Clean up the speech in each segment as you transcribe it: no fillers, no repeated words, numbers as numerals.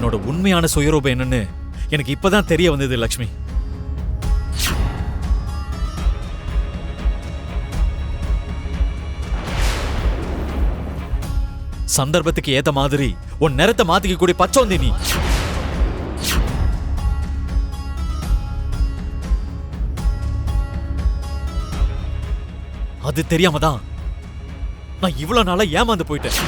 உன்னோட உண்மையான சுயரூபம் என்னன்னு எனக்கு இப்பதான் தெரிய வந்தது லக்ஷ்மி. சந்தர்ப்பத்துக்கு ஏத்த மாதிரி உன் நிறத்தை மாத்திக்க கூடிய பச்சோந்தி நீ. அது தெரியாம தான் நான் இவ்வளவு நாளா ஏமாந்து போயிட்டேன்.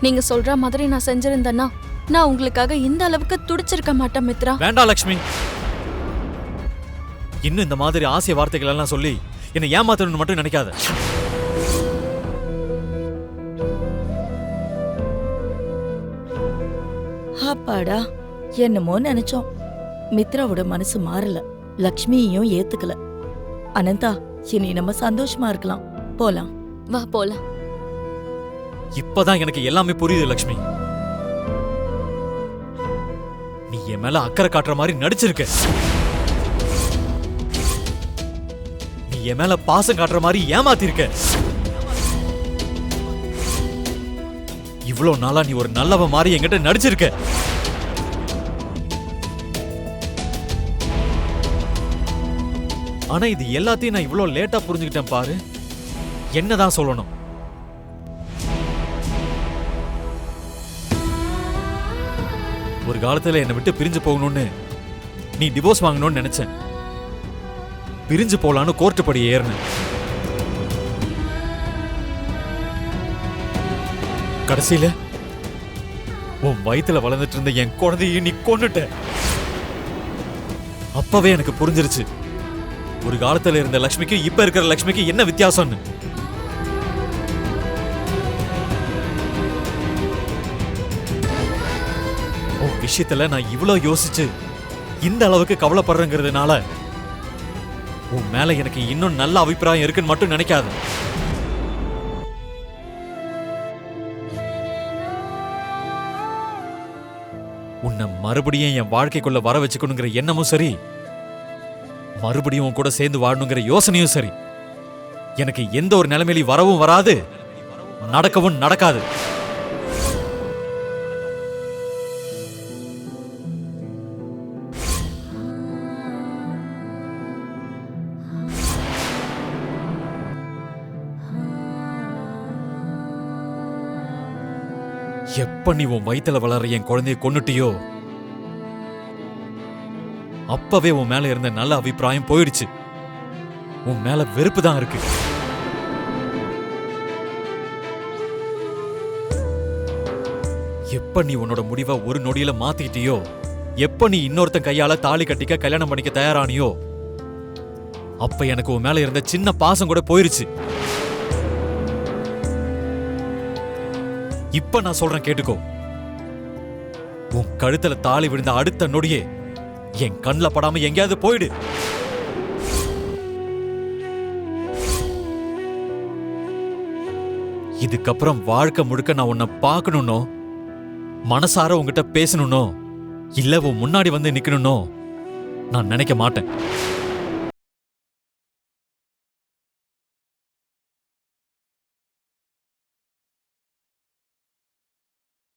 நீங்க சொல்ற மாதிரி நான் செஞ்சிருந்தேன்னா நான் உங்களுக்காக இந்த அளவுக்கு துடிச்சிருக்க மாட்டேன் மித்ரா. வேண்டாம் லக்ஷ்மி, இன்னும் இந்த மாதிரி ஆசை வார்த்தைகள் எல்லாம் சொல்லி என்னை ஏமாத்தணும்னு மட்டும் நினைக்காத. அப்பாடா, என்னமோ நினைச்சோம். மித்ராவோட மனசு மாறல, லக்ஷ்மியையும் ஏத்துக்கல. அனந்தா, இனி நம்ம சந்தோஷமா இருக்கலாம். போலாம். வா போலாம். இப்பதான் எனக்கு எல்லாமே புரியுது லக்ஷ்மி. நீ என் மேல அக்கறை காட்டுற மாதிரி நடிச்சிருக்க. நீ என் மேல பாசம் காட்டுற மாதிரி ஏமாத்திருக்க. இவ்வளவு நாளா நீ ஒரு நல்லவ மாதிரி என்கிட்ட நடிச்சிருக்க. ஆனா இது எல்லாத்தையும் நான் இவ்வளவு லேட்டா புரிஞ்சுக்கிட்டேன் பாரு. என்னதான் சொல்லணும்? ஒரு காலத்துல என்னை விட்டு பிரிஞ்சு போகணும்னு நீ டிவோர்ஸ் வாங்கணும்னு நினைச்சேன். பிரிஞ்சு போலான்னு கோர்ட்டு படி ஏறின. கடைசியில உன் வயித்துல வளர்ந்துட்டு இருந்த என் குழந்தைய நீ கொன்னுட்ட. அப்பவே எனக்கு புரிஞ்சிருச்சு ஒரு காலத்துல இருந்த லக்ஷ்மிக்கு இப்ப இருக்கிற லக்ஷ்மிக்கு என்ன வித்தியாசம்னு. உன் விஷயத்துல நான் இவ்வளவு யோசிச்சு இந்த அளவுக்கு கவலைப்படுறேங்கிறதுனால உன் மேல எனக்கு இன்னும் நல்ல அபிப்பிராயம் இருக்குன்னு மட்டும் நினைக்காத. உன்னை மறுபடியும் என் வாழ்க்கைக்குள்ள வர வச்சுக்கணுங்கிற எண்ணமும் சரி, மறுபடியும் உன் கூட சேர்ந்து வாழணுங்கிற யோசனையும் சரி, எனக்கு எந்த ஒரு நிலைமையிலும் வரவும் வராது, நடக்கவும் நடக்காது. எப்ப நீ உன் வயித்துல வளர என் குழந்தைய கொன்னுட்டியோ அப்பவே உன் மேல இருந்த நல்ல அபிப்பிராயம் போயிடுச்சு. உன் மேல வெறுப்பு தான் இருக்கு. எப்ப நீ உன்னோட முடிவை ஒரு நொடியில மாத்திக்கிட்டியோ, எப்ப நீ இன்னொருத்தன் கையால தாலி கட்டிக்க கல்யாணம் பண்ணிக்க தயாரானியோ, அப்ப எனக்கு உன் மேல இருந்த சின்ன பாசம் கூட போயிருச்சு. இப்ப நான் சொல்றேன் கேட்டுக்கோ. உன் கழுத்துல தாலி விழுந்த அடுத்த நொடியே என் கண்ணுல படாம எங்கேயாவது போயிடு. இதுக்கப்புறம் வாழ்க்கை முழுக்க நான் உன்னை பார்க்கணும்னோ, மனசார உன்கிட்ட பேசணும்னோ, இல்ல உன் முன்னாடி வந்து நிக்கணும்னோ நான் நினைக்க மாட்டேன்.